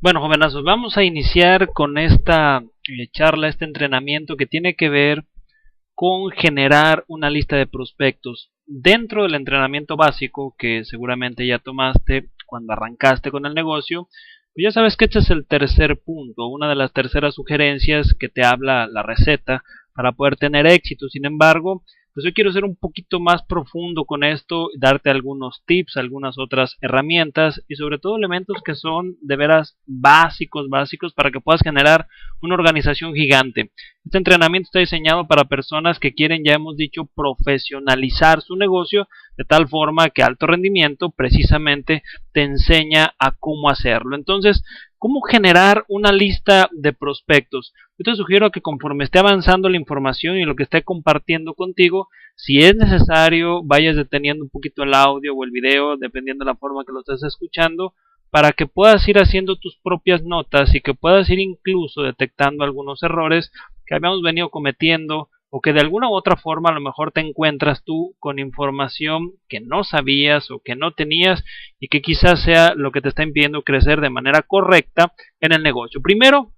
Bueno, jovenazos, vamos a iniciar con esta charla, este entrenamiento que tiene que ver con generar una lista de prospectos. Dentro del entrenamiento básico que seguramente ya tomaste cuando arrancaste con el negocio, pues ya sabes que este es el tercer punto, una de las terceras sugerencias que te habla la receta para poder tener éxito. Sin embargo, pues yo quiero ser un poquito más profundo con esto, darte algunos tips, algunas otras herramientas y sobre todo elementos que son de veras básicos para que puedas generar una organización gigante. Este entrenamiento está diseñado para personas que quieren, ya hemos dicho, profesionalizar su negocio de tal forma que alto rendimiento precisamente te enseña a cómo hacerlo. Entonces, ¿cómo generar una lista de prospectos? Yo te sugiero que conforme esté avanzando la información y lo que esté compartiendo contigo, si es necesario, vayas deteniendo un poquito el audio o el video, dependiendo de la forma que lo estés escuchando, para que puedas ir haciendo tus propias notas y que puedas ir incluso detectando algunos errores que habíamos venido cometiendo o que de alguna u otra forma a lo mejor te encuentras tú con información que no sabías o que no tenías y que quizás sea lo que te está impidiendo crecer de manera correcta en el negocio. Primero,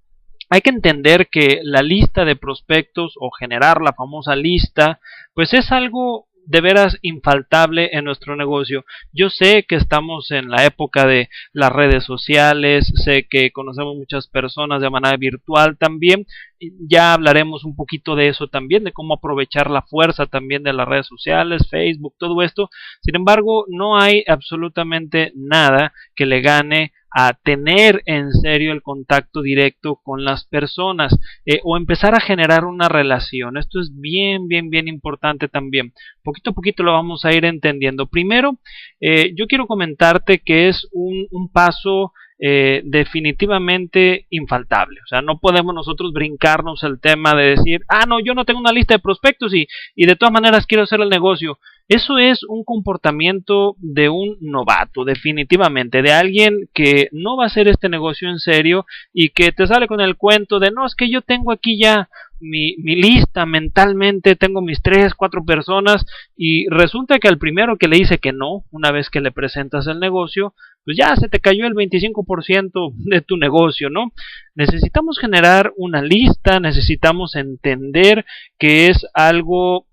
hay que entender que la lista de prospectos o generar la famosa lista, pues es algo de veras infaltable en nuestro negocio. Yo sé que estamos en la época de las redes sociales, sé que conocemos muchas personas de manera virtual también, ya hablaremos un poquito de eso también, de cómo aprovechar la fuerza también de las redes sociales, Facebook, todo esto. Sin embargo, no hay absolutamente nada que le gane a tener en serio el contacto directo con las personas o empezar a generar una relación. Esto es bien importante también. Poquito a poquito lo vamos a ir entendiendo. Primero, yo quiero comentarte que es un paso definitivamente infaltable. O sea, no podemos nosotros brincarnos el tema de decir, no, yo no tengo una lista de prospectos y de todas maneras quiero hacer el negocio. Eso es un comportamiento de un novato, definitivamente, de alguien que no va a hacer este negocio en serio y que te sale con el cuento de, no, es que yo tengo aquí ya mi lista mentalmente, tengo mis 3, 4 personas y resulta que al primero que le dice que no, una vez que le presentas el negocio, pues ya se te cayó el 25% de tu negocio, ¿no? Necesitamos generar una lista, necesitamos entender que es algo,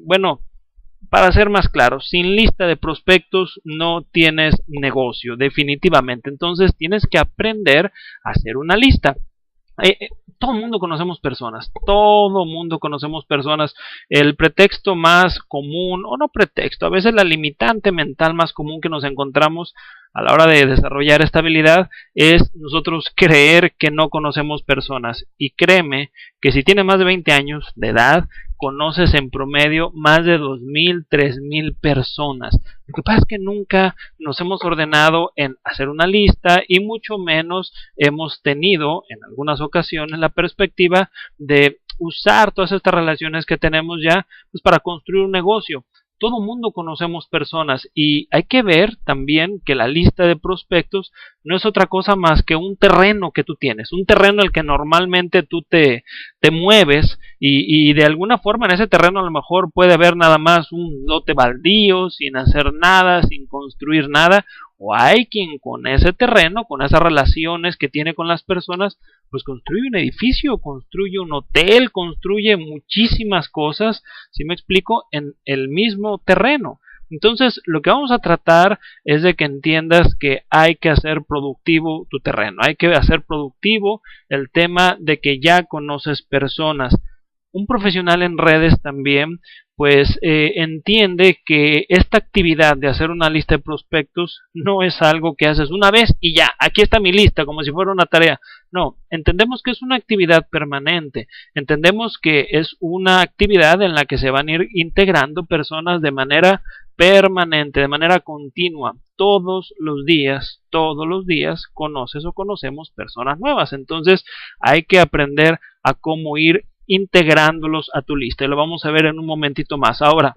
bueno, para ser más claro, sin lista de prospectos no tienes negocio, definitivamente. Entonces tienes que aprender a hacer una lista. Todo mundo conocemos personas, todo mundo conocemos personas. El pretexto más común, o no pretexto, a veces la limitante mental más común que nos encontramos a la hora de desarrollar esta habilidad es nosotros creer que no conocemos personas. Y créeme que si tienes más de 20 años de edad, conoces en promedio más de 2,000, 3,000 personas. Lo que pasa es que nunca nos hemos ordenado en hacer una lista y mucho menos hemos tenido en algunas ocasiones la perspectiva de usar todas estas relaciones que tenemos ya pues para construir un negocio. Todo mundo conocemos personas y hay que ver también que la lista de prospectos no es otra cosa más que un terreno que tú tienes, un terreno en el que normalmente tú te mueves y de alguna forma en ese terreno a lo mejor puede haber nada más un lote baldío, sin hacer nada, sin construir nada, o hay quien con ese terreno, con esas relaciones que tiene con las personas, pues construye un edificio, construye un hotel, construye muchísimas cosas, si me explico, en el mismo terreno. Entonces, lo que vamos a tratar es de que entiendas que hay que hacer productivo tu terreno, hay que hacer productivo el tema de que ya conoces personas. Un profesional en redes también pues entiende que esta actividad de hacer una lista de prospectos no es algo que haces una vez y ya, aquí está mi lista, como si fuera una tarea. No, entendemos que es una actividad permanente, entendemos que es una actividad en la que se van a ir integrando personas de manera permanente, de manera continua. Todos los días conoces o conocemos personas nuevas. Entonces hay que aprender a cómo ir integrándolos a tu lista y lo vamos a ver en un momentito más. Ahora,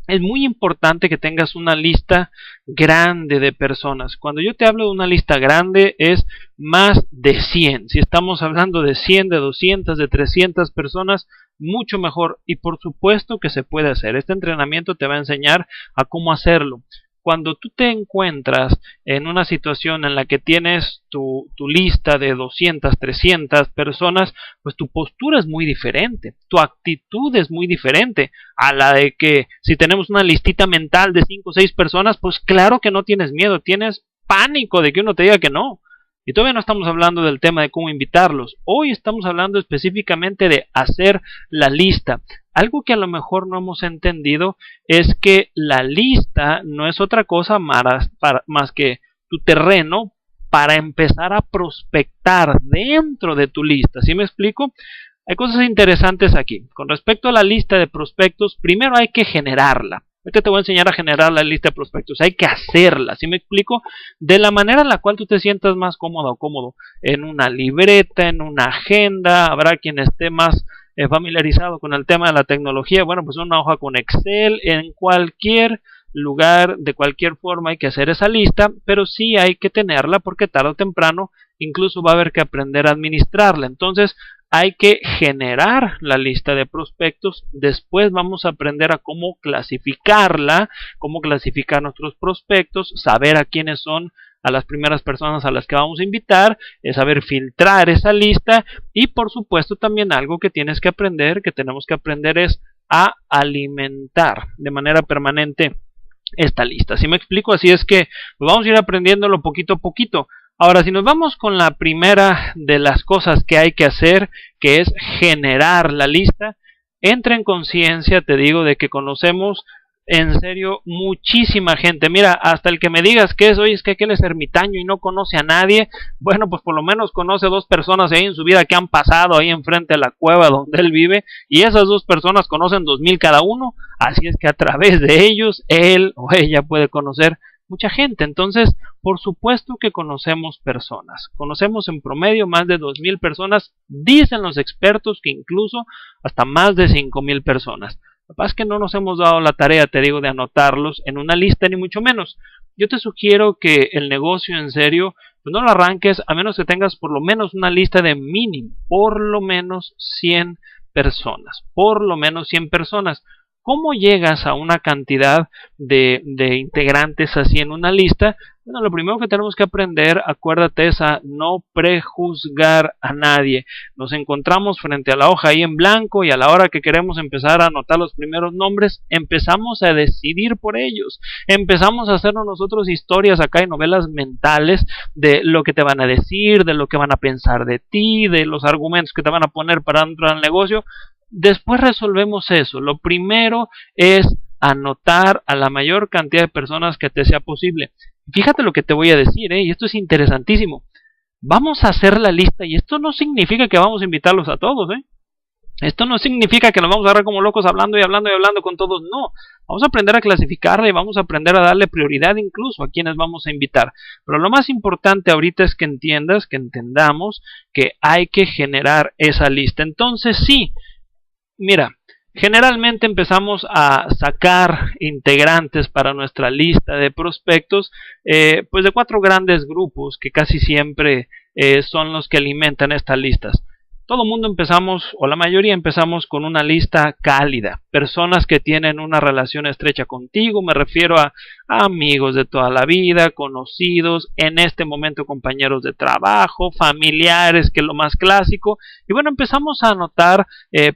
es muy importante que tengas una lista grande de personas. Cuando yo te hablo de una lista grande es más de 100. Si estamos hablando de 100, de 200, de 300 personas, mucho mejor. Y por supuesto que se puede hacer. Este entrenamiento te va a enseñar a cómo hacerlo. cuando tú te encuentras en una situación en la que tienes tu lista de 200, 300 personas, pues tu postura es muy diferente, tu actitud es muy diferente a la de que si tenemos una listita mental de 5 o 6 personas, pues claro que no tienes miedo, tienes pánico de que uno te diga que no. Y todavía no estamos hablando del tema de cómo invitarlos. Hoy estamos hablando específicamente de hacer la lista. Algo que a lo mejor no hemos entendido es que la lista no es otra cosa más que tu terreno para empezar a prospectar dentro de tu lista. ¿Sí me explico? Hay cosas interesantes aquí. Con respecto a la lista de prospectos, primero hay que generarla. Ahorita te voy a enseñar a generar la lista de prospectos. Hay que hacerla, ¿sí me explico? De la manera en la cual tú te sientas más cómodo o cómodo. En una libreta, en una agenda. Habrá quien esté más familiarizado con el tema de la tecnología. Bueno, pues una hoja con Excel. En cualquier lugar, de cualquier forma hay que hacer esa lista. Pero sí hay que tenerla porque tarde o temprano incluso va a haber que aprender a administrarla. Entonces hay que generar la lista de prospectos, después vamos a aprender a cómo clasificarla, cómo clasificar nuestros prospectos, saber a quiénes son a las primeras personas a las que vamos a invitar, saber filtrar esa lista y por supuesto también algo que tienes que aprender, que tenemos que aprender es a alimentar de manera permanente esta lista. ¿Sí me explico? Así es que pues vamos a ir aprendiéndolo poquito a poquito. Ahora, si nos vamos con la primera de las cosas que hay que hacer, que es generar la lista, entra en conciencia, te digo, de que conocemos en serio muchísima gente. Mira, hasta el que me digas que es, oye, es que aquel es ermitaño y no conoce a nadie, bueno, pues por lo menos conoce 2 personas ahí en su vida que han pasado ahí enfrente de la cueva donde él vive, y esas 2 personas conocen 2000 cada uno, así es que a través de ellos, él o ella puede conocer mucha gente. Entonces, por supuesto que conocemos personas. Conocemos en promedio más de 2000 personas. Dicen los expertos que incluso hasta más de 5000 personas. Lo que pasa es que no nos hemos dado la tarea, te digo, de anotarlos en una lista, ni mucho menos. Yo te sugiero que el negocio en serio, pues no lo arranques a menos que tengas por lo menos una lista de mínimo, por lo menos 100 personas. Por lo menos 100 personas. ¿Cómo llegas a una cantidad de integrantes así en una lista? Bueno, lo primero que tenemos que aprender, acuérdate, es a no prejuzgar a nadie. Nos encontramos frente a la hoja ahí en blanco y a la hora que queremos empezar a anotar los primeros nombres, empezamos a decidir por ellos. Empezamos a hacernos nosotros historias acá y novelas mentales de lo que te van a decir, de lo que van a pensar de ti, de los argumentos que te van a poner para entrar al negocio. Después resolvemos eso. Lo primero es anotar a la mayor cantidad de personas que te sea posible. Fíjate lo que te voy a decir, y esto es interesantísimo. Vamos a hacer la lista y esto no significa que vamos a invitarlos a todos, Esto no significa que nos vamos a agarrar como locos hablando y hablando y hablando con todos, no. Vamos a aprender a clasificarla y vamos a aprender a darle prioridad incluso a quienes vamos a invitar. Pero lo más importante ahorita es que entiendas, que entendamos que hay que generar esa lista. Entonces sí, mira, generalmente empezamos a sacar integrantes para nuestra lista de prospectos, pues de 4 grandes grupos que casi siempre son los que alimentan estas listas. Todo mundo empezamos, o la mayoría empezamos con una lista cálida, personas que tienen una relación estrecha contigo, me refiero a amigos de toda la vida, conocidos, en este momento compañeros de trabajo, familiares, que es lo más clásico, y bueno, empezamos a anotar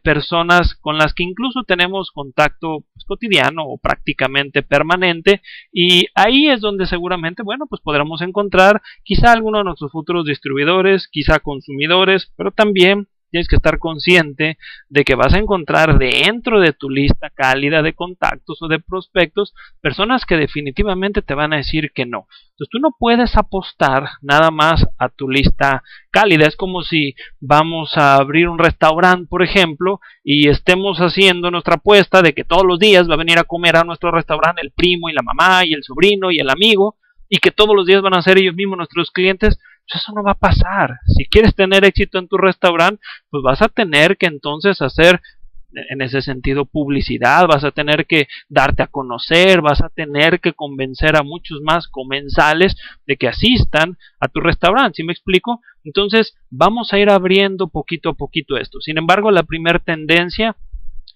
personas con las que incluso tenemos contacto cotidiano o prácticamente permanente, y ahí es donde seguramente, bueno, pues podremos encontrar quizá alguno de nuestros futuros distribuidores, quizá consumidores, pero también tienes que estar consciente de que vas a encontrar dentro de tu lista cálida de contactos o de prospectos personas que definitivamente te van a decir que no. Entonces tú no puedes apostar nada más a tu lista cálida. Es como si vamos a abrir un restaurante, por ejemplo, y estemos haciendo nuestra apuesta de que todos los días va a venir a comer a nuestro restaurante el primo y la mamá y el sobrino y el amigo, y que todos los días van a ser ellos mismos nuestros clientes. Pues eso no va a pasar. Si quieres tener éxito en tu restaurante, pues vas a tener que entonces hacer en ese sentido publicidad, vas a tener que darte a conocer, vas a tener que convencer a muchos más comensales de que asistan a tu restaurante. ¿Sí me explico? Entonces vamos a ir abriendo poquito a poquito esto. Sin embargo, la primera tendencia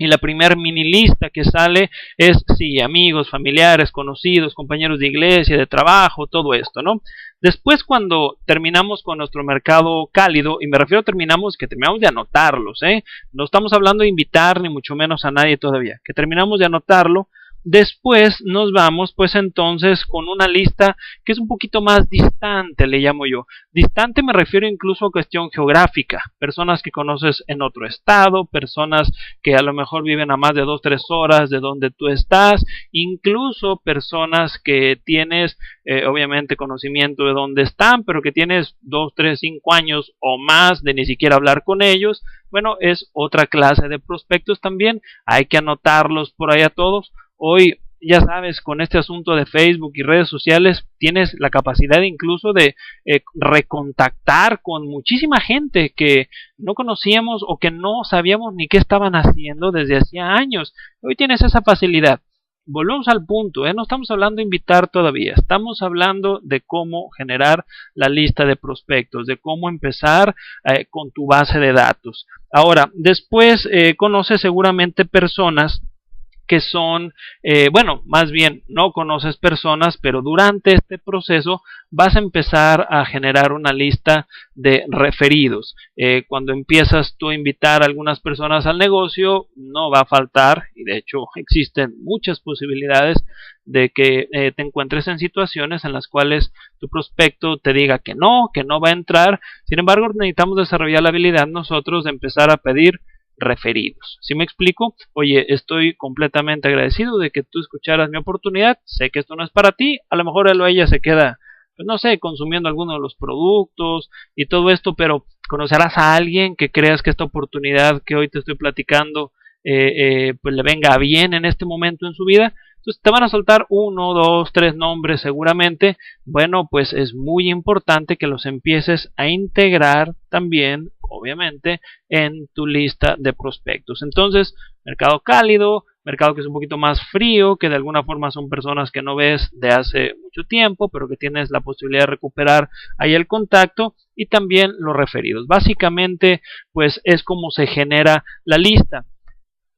Y la primer mini lista que sale es, sí, amigos, familiares, conocidos, compañeros de iglesia, de trabajo, todo esto, ¿no? Después, cuando terminamos con nuestro mercado cálido, y me refiero a terminamos, que terminamos de anotarlos, ¿eh? No estamos hablando de invitar, ni mucho menos a nadie todavía, que terminamos de anotarlo. Después nos vamos pues entonces con una lista que es un poquito más distante, le llamo yo. Distante me refiero incluso a cuestión geográfica, personas que conoces en otro estado, personas que a lo mejor viven a más de 2-3 horas de donde tú estás, incluso personas que tienes obviamente conocimiento de dónde están, pero que tienes 2, 3, 5 años o más de ni siquiera hablar con ellos. Bueno, es otra clase de prospectos también, hay que anotarlos por ahí a todos. Hoy, ya sabes, con este asunto de Facebook y redes sociales, tienes la capacidad incluso de recontactar con muchísima gente que no conocíamos o que no sabíamos ni qué estaban haciendo desde hacía años. Hoy tienes esa facilidad. Volvemos al punto, no estamos hablando de invitar todavía, estamos hablando de cómo generar la lista de prospectos, de cómo empezar con tu base de datos. Ahora, después conoces seguramente personas que son, bueno, más bien no conoces personas, pero durante este proceso vas a empezar a generar una lista de referidos. Cuando empiezas tú a invitar a algunas personas al negocio, no va a faltar, y de hecho existen muchas posibilidades de que te encuentres en situaciones en las cuales tu prospecto te diga que no va a entrar. Sin embargo, necesitamos desarrollar la habilidad nosotros de empezar a pedir referidos. ¿Sí me explico? Oye, estoy completamente agradecido de que tú escucharas mi oportunidad, sé que esto no es para ti, a lo mejor él o ella se queda, pues no sé, consumiendo alguno de los productos y todo esto, pero conocerás a alguien que creas que esta oportunidad que hoy te estoy platicando pues le venga bien en este momento en su vida. Entonces te van a soltar 1, 2, 3 nombres seguramente. Bueno, pues es muy importante que los empieces a integrar también, obviamente, en tu lista de prospectos. Entonces, mercado cálido, mercado que es un poquito más frío, que de alguna forma son personas que no ves de hace mucho tiempo, pero que tienes la posibilidad de recuperar ahí el contacto, y también los referidos. Básicamente, pues es como se genera la lista.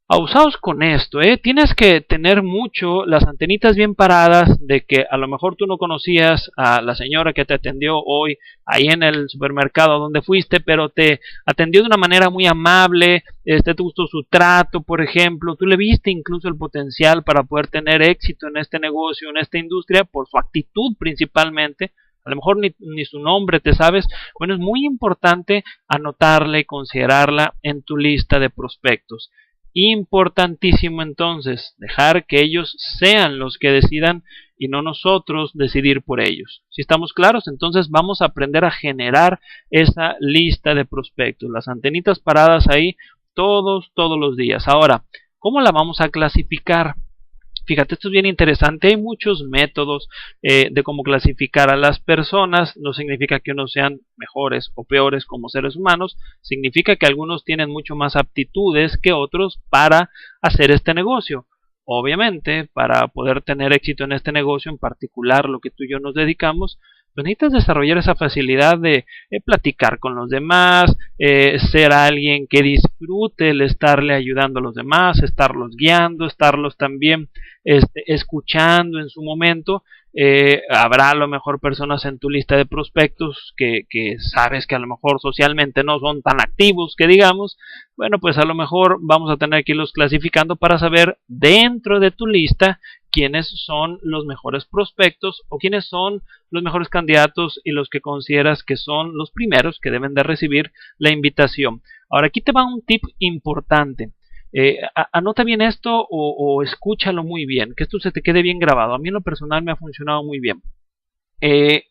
Abusados con esto, tienes que tener mucho las antenitas bien paradas de que a lo mejor tú no conocías a la señora que te atendió hoy ahí en el supermercado donde fuiste, pero te atendió de una manera muy amable, te gustó su trato, por ejemplo, tú le viste incluso el potencial para poder tener éxito en este negocio, en esta industria, por su actitud principalmente. A lo mejor ni su nombre te sabes. Bueno, es muy importante anotarla y considerarla en tu lista de prospectos. Importantísimo entonces dejar que ellos sean los que decidan y no nosotros decidir por ellos. Si estamos claros, entonces vamos a aprender a generar esa lista de prospectos, las antenitas paradas ahí todos los días. Ahora, ¿cómo la vamos a clasificar? Fíjate, esto es bien interesante. Hay muchos métodos de cómo clasificar a las personas. No significa que unos sean mejores o peores como seres humanos. Significa que algunos tienen mucho más aptitudes que otros para hacer este negocio. Obviamente, para poder tener éxito en este negocio, en particular lo que tú y yo nos dedicamos, pues necesitas desarrollar esa facilidad de platicar con los demás, ser alguien que disfrute el estarle ayudando a los demás, estarlos guiando, estarlos también escuchando en su momento. Habrá a lo mejor personas en tu lista de prospectos que sabes que a lo mejor socialmente no son tan activos que digamos. Bueno, pues a lo mejor vamos a tener que irlos clasificando para saber dentro de tu lista quiénes son los mejores prospectos o quiénes son los mejores candidatos y los que consideras que son los primeros que deben de recibir la invitación. Ahora aquí te va un tip importante. Anota bien esto o escúchalo muy bien, que esto se te quede bien grabado. A mí en lo personal me ha funcionado muy bien.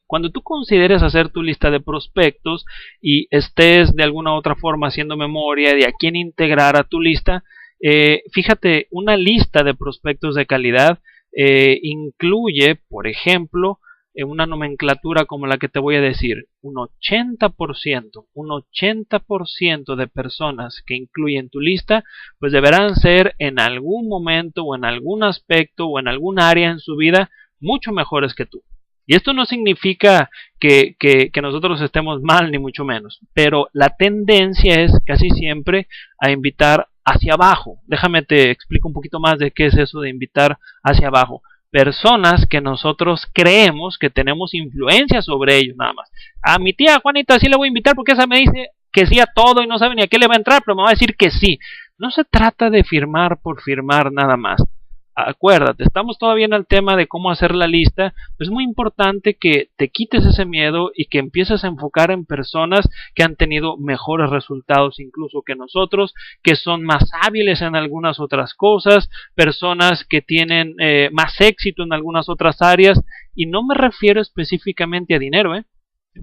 Cuando tú consideres hacer tu lista de prospectos y estés de alguna u otra forma haciendo memoria de a quién integrar a tu lista, fíjate, una lista de prospectos de calidad incluye, por ejemplo, una nomenclatura como la que te voy a decir. Un 80% de personas que incluyen tu lista, pues deberán ser en algún momento o en algún aspecto o en algún área en su vida mucho mejores que tú. Y esto no significa que nosotros estemos mal, ni mucho menos, pero la tendencia es casi siempre a invitar hacia abajo. Déjame te explico un poquito más de qué es eso de invitar hacia abajo. Personas que nosotros creemos que tenemos influencia sobre ellos nada más. A mi tía Juanita sí le voy a invitar porque esa me dice que sí a todo y no sabe ni a qué le va a entrar, pero me va a decir que sí. No se trata de firmar por firmar nada más. Acuérdate, estamos todavía en el tema de cómo hacer la lista. Es muy importante que te quites ese miedo y que empieces a enfocar en personas que han tenido mejores resultados incluso que nosotros, que son más hábiles en algunas otras cosas, personas que tienen más éxito en algunas otras áreas, y no me refiero específicamente a dinero,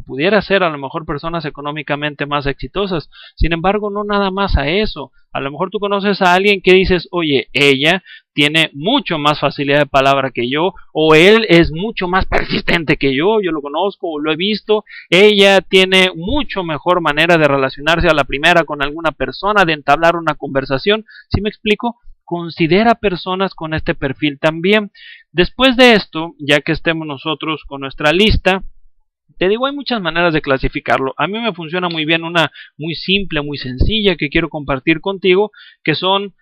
pudiera ser a lo mejor personas económicamente más exitosas. Sin embargo, no nada más a eso. A lo mejor tú conoces a alguien que dices, oye, ella tiene mucho más facilidad de palabra que yo, o él es mucho más persistente que yo lo conozco o lo he visto, ella tiene mucho mejor manera de relacionarse a la primera con alguna persona, de entablar una conversación. ¿Sí me explico? Considera personas con este perfil también. Después de esto, ya que estemos nosotros con nuestra lista, te digo, hay muchas maneras de clasificarlo. A mí me funciona muy bien una muy simple, muy sencilla que quiero compartir contigo, que son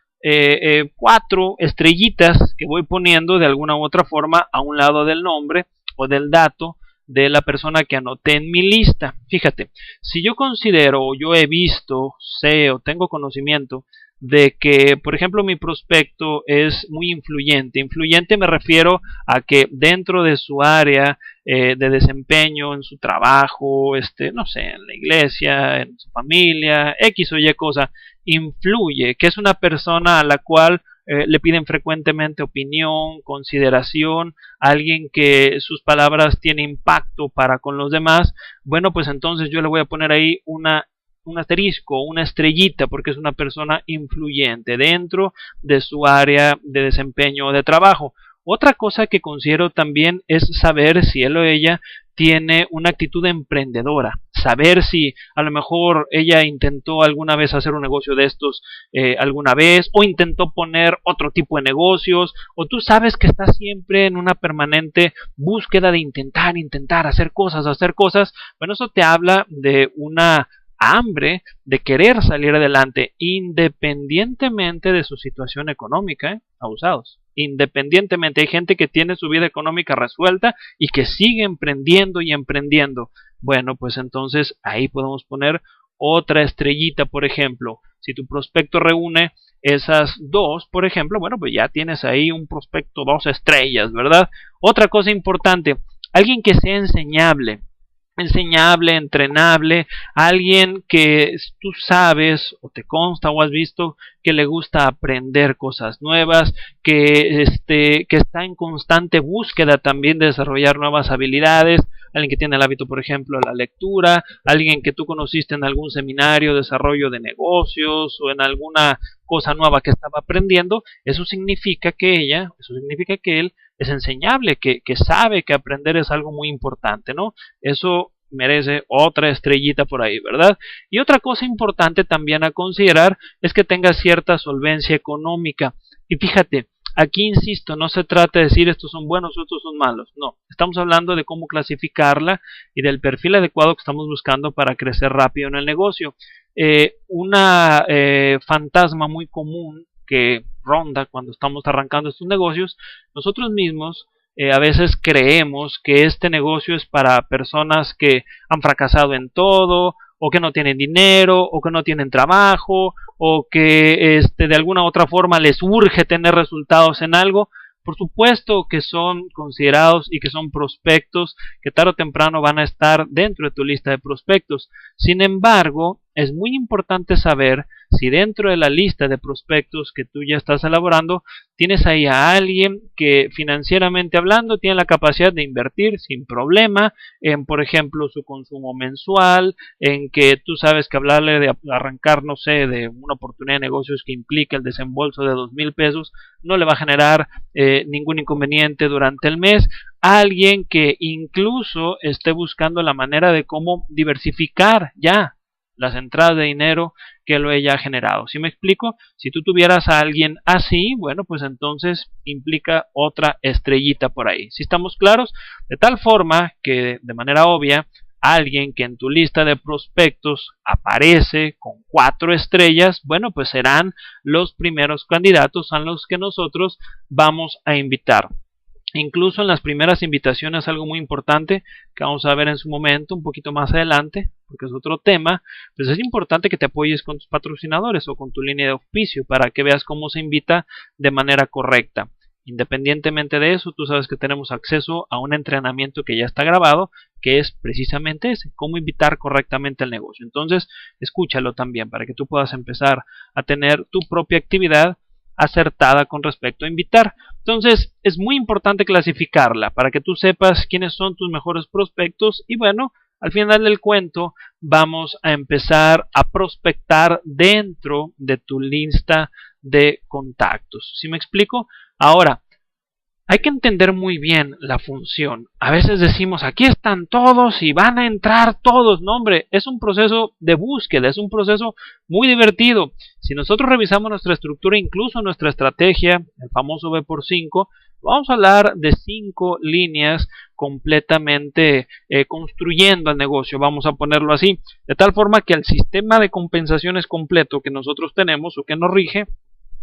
4 estrellitas que voy poniendo de alguna u otra forma a un lado del nombre o del dato de la persona que anoté en mi lista. Fíjate, si yo considero o yo he visto, sé o tengo conocimiento de que, por ejemplo, mi prospecto es muy influyente. Influyente me refiero a que dentro de su área de desempeño, en su trabajo, no sé, en la iglesia, en su familia, X o Y cosa, influye, que es una persona a la cual le piden frecuentemente opinión, consideración, alguien que sus palabras tienen impacto para con los demás. Bueno, pues entonces yo le voy a poner ahí un asterisco, una estrellita, porque es una persona influyente dentro de su área de desempeño o de trabajo. Otra cosa que considero también es saber si él o ella tiene una actitud emprendedora, saber si a lo mejor ella intentó alguna vez hacer un negocio de estos alguna vez, o intentó poner otro tipo de negocios, o tú sabes que está siempre en una permanente búsqueda de intentar hacer cosas. Bueno, eso te habla de una hambre de querer salir adelante independientemente de su situación económica, abusados. Independientemente, hay gente que tiene su vida económica resuelta y que sigue emprendiendo y emprendiendo. Bueno, pues entonces ahí podemos poner otra estrellita, por ejemplo. Si tu prospecto reúne esas 2, por ejemplo, bueno, pues ya tienes ahí un prospecto 2 estrellas, ¿verdad? Otra cosa importante, alguien que sea enseñable, entrenable, alguien que tú sabes o te consta o has visto que le gusta aprender cosas nuevas, que está en constante búsqueda también de desarrollar nuevas habilidades, alguien que tiene el hábito, por ejemplo, de la lectura, alguien que tú conociste en algún seminario de desarrollo de negocios o en alguna cosa nueva que estaba aprendiendo. Eso significa que él es enseñable, que sabe que aprender es algo muy importante, ¿no? Eso merece otra estrellita por ahí, ¿verdad? Y otra cosa importante también a considerar es que tenga cierta solvencia económica. Y fíjate, aquí insisto, no se trata de decir estos son buenos o estos son malos, no, estamos hablando de cómo clasificarla y del perfil adecuado que estamos buscando para crecer rápido en el negocio. Una fantasma muy común que ronda cuando estamos arrancando estos negocios, nosotros mismos a veces creemos que este negocio es para personas que han fracasado en todo, o que no tienen dinero, o que no tienen trabajo, o que de alguna u otra forma les urge tener resultados en algo. Por supuesto que son considerados y que son prospectos que tarde o temprano van a estar dentro de tu lista de prospectos. Sin embargo, es muy importante saber si dentro de la lista de prospectos que tú ya estás elaborando, tienes ahí a alguien que financieramente hablando tiene la capacidad de invertir sin problema en, por ejemplo, su consumo mensual, en que tú sabes que hablarle de arrancar, no sé, de una oportunidad de negocios que implica el desembolso de 2,000 pesos, no le va a generar ningún inconveniente durante el mes. Alguien que incluso esté buscando la manera de cómo diversificar ya las entradas de dinero que lo haya generado. ¿Sí me explico? Si tú tuvieras a alguien así, bueno, pues entonces implica otra estrellita por ahí. ¿Sí estamos claros? De tal forma que de manera obvia alguien que en tu lista de prospectos aparece con 4 estrellas, bueno, pues serán los primeros candidatos a los que nosotros vamos a invitar. Incluso en las primeras invitaciones, algo muy importante que vamos a ver en su momento, un poquito más adelante, porque es otro tema, pues es importante que te apoyes con tus patrocinadores o con tu línea de auspicio para que veas cómo se invita de manera correcta. Independientemente de eso, tú sabes que tenemos acceso a un entrenamiento que ya está grabado, que es precisamente ese, cómo invitar correctamente al negocio. Entonces, escúchalo también para que tú puedas empezar a tener tu propia actividad acertada con respecto a invitar. Entonces, es muy importante clasificarla para que tú sepas quiénes son tus mejores prospectos y bueno, al final del cuento vamos a empezar a prospectar dentro de tu lista de contactos. ¿Sí me explico? Ahora, hay que entender muy bien la función. A veces decimos, aquí están todos y van a entrar todos. No, hombre, es un proceso de búsqueda, es un proceso muy divertido. Si nosotros revisamos nuestra estructura, incluso nuestra estrategia, el famoso B por 5, vamos a hablar de 5 líneas completamente construyendo el negocio, vamos a ponerlo así, de tal forma que el sistema de compensaciones completo que nosotros tenemos o que nos rige,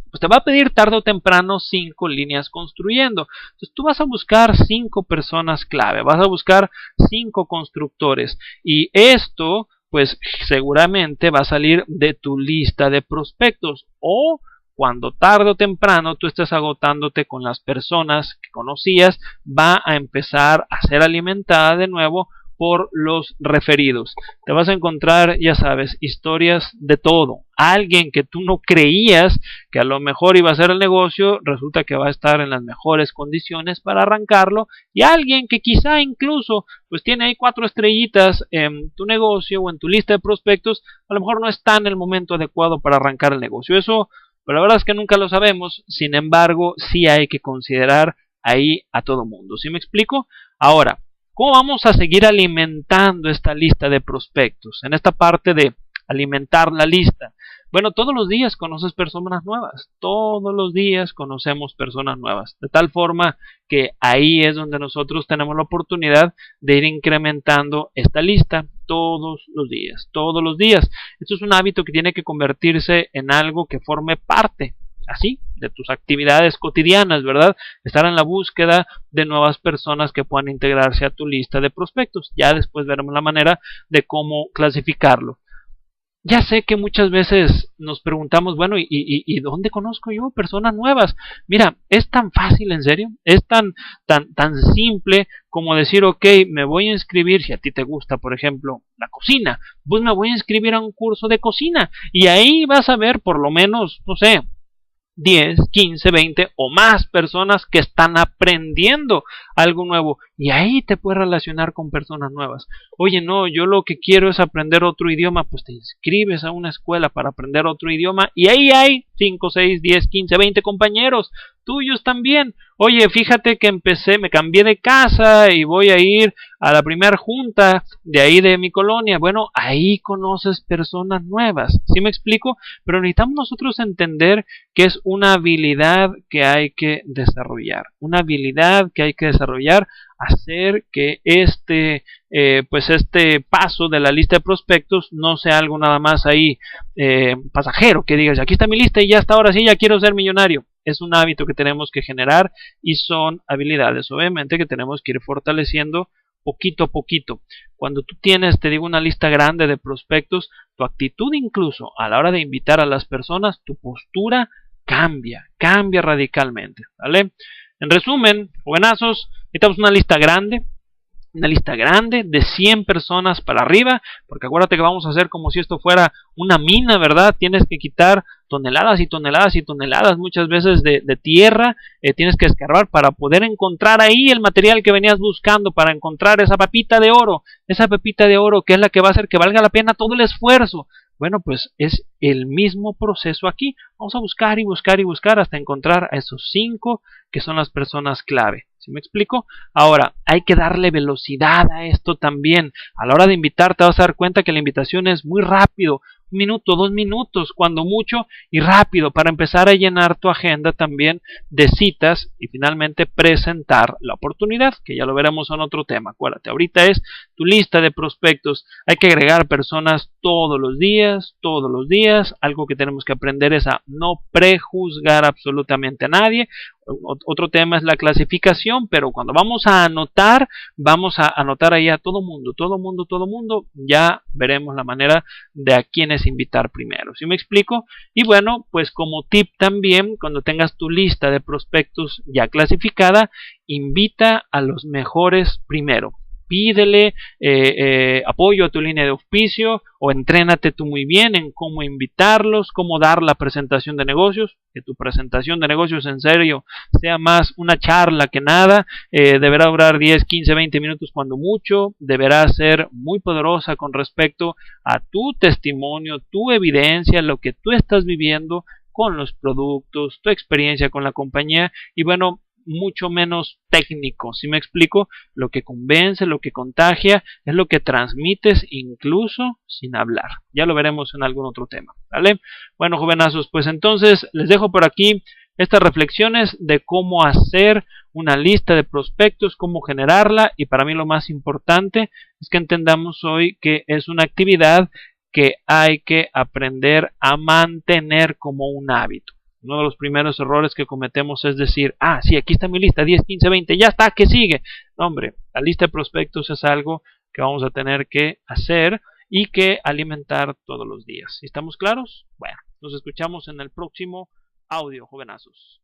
pues te va a pedir tarde o temprano 5 líneas construyendo. Entonces tú vas a buscar 5 personas clave, vas a buscar 5 constructores y esto pues seguramente va a salir de tu lista de prospectos o cuando tarde o temprano tú estés agotándote con las personas que conocías, va a empezar a ser alimentada de nuevo por los referidos. Te vas a encontrar, ya sabes, historias de todo. Alguien que tú no creías que a lo mejor iba a hacer el negocio, resulta que va a estar en las mejores condiciones para arrancarlo, y alguien que quizá incluso pues tiene ahí 4 estrellitas en tu negocio o en tu lista de prospectos, a lo mejor no está en el momento adecuado para arrancar el negocio. Eso, pero la verdad es que nunca lo sabemos. Sin embargo, sí hay que considerar ahí a todo mundo. ¿Sí me explico? Ahora, ¿cómo vamos a seguir alimentando esta lista de prospectos? En esta parte de alimentar la lista. Bueno, todos los días conoces personas nuevas. Todos los días conocemos personas nuevas. De tal forma que ahí es donde nosotros tenemos la oportunidad de ir incrementando esta lista todos los días. Todos los días. Esto es un hábito que tiene que convertirse en algo que forme parte así, de tus actividades cotidianas, ¿verdad? Estar en la búsqueda de nuevas personas que puedan integrarse a tu lista de prospectos. Ya después veremos la manera de cómo clasificarlo. Ya sé que muchas veces nos preguntamos, bueno, ¿y dónde conozco yo personas nuevas? Mira, es tan fácil, en serio, es tan simple como decir, ok, me voy a inscribir, si a ti te gusta, por ejemplo, la cocina, pues me voy a inscribir a un curso de cocina y ahí vas a ver por lo menos, no sé, 10, 15, 20 o más personas que están aprendiendo algo nuevo y ahí te puedes relacionar con personas nuevas. Oye, no, yo lo que quiero es aprender otro idioma, pues te inscribes a una escuela para aprender otro idioma y ahí hay 5, 6, 10, 15, 20 compañeros tuyos también. Oye, fíjate que me cambié de casa y voy a ir a la primera junta de ahí de mi colonia. Bueno, ahí conoces personas nuevas, ¿sí me explico? Pero necesitamos nosotros entender que es una habilidad que hay que desarrollar, una habilidad que hay que desarrollar, hacer que este paso de la lista de prospectos no sea algo nada más ahí pasajero, que digas, aquí está mi lista y ya hasta ahora sí, ya quiero ser millonario. Es un hábito que tenemos que generar y son habilidades, obviamente, que tenemos que ir fortaleciendo poquito a poquito. Cuando tú tienes, te digo, una lista grande de prospectos, tu actitud incluso a la hora de invitar a las personas, tu postura cambia radicalmente, ¿vale? En resumen, buenazos, necesitamos una lista grande de 100 personas para arriba, porque acuérdate que vamos a hacer como si esto fuera una mina, ¿verdad? Tienes que quitar toneladas y toneladas y toneladas muchas veces de tierra, tienes que escarbar para poder encontrar ahí el material que venías buscando, para encontrar esa pepita de oro que es la que va a hacer que valga la pena todo el esfuerzo. Bueno, pues es el mismo proceso aquí. Vamos a buscar y buscar y buscar hasta encontrar a esos 5 que son las personas clave. ¿Sí me explico? Ahora, hay que darle velocidad a esto también. A la hora de invitar te vas a dar cuenta que la invitación es muy rápido, minuto, 2 minutos, cuando mucho, y rápido, para empezar a llenar tu agenda también de citas y finalmente presentar la oportunidad, que ya lo veremos en otro tema. Acuérdate, ahorita es tu lista de prospectos. Hay que agregar personas todos los días, todos los días. Algo que tenemos que aprender es a no prejuzgar absolutamente a nadie. Otro tema es la clasificación, pero cuando vamos a anotar ahí a todo mundo, todo mundo, todo mundo. Ya veremos la manera de a quiénes invitar primero. ¿Sí me explico? Y bueno, pues como tip también, cuando tengas tu lista de prospectos ya clasificada, invita a los mejores primero. Pídele apoyo a tu línea de auspicio o entrénate tú muy bien en cómo invitarlos, cómo dar la presentación de negocios, que tu presentación de negocios en serio sea más una charla que nada, deberá durar 10, 15, 20 minutos cuando mucho, deberá ser muy poderosa con respecto a tu testimonio, tu evidencia, lo que tú estás viviendo con los productos, tu experiencia con la compañía y bueno, mucho menos técnico. ¿Sí me explico? Lo que convence, lo que contagia, es lo que transmites incluso sin hablar. Ya lo veremos en algún otro tema, ¿vale? Bueno, jovenazos, pues entonces les dejo por aquí estas reflexiones de cómo hacer una lista de prospectos, cómo generarla y para mí lo más importante es que entendamos hoy que es una actividad que hay que aprender a mantener como un hábito. Uno de los primeros errores que cometemos es decir, sí, aquí está mi lista, 10, 15, 20, ya está, ¿qué sigue? No, hombre, la lista de prospectos es algo que vamos a tener que hacer y que alimentar todos los días. ¿Estamos claros? Bueno, nos escuchamos en el próximo audio, jovenazos.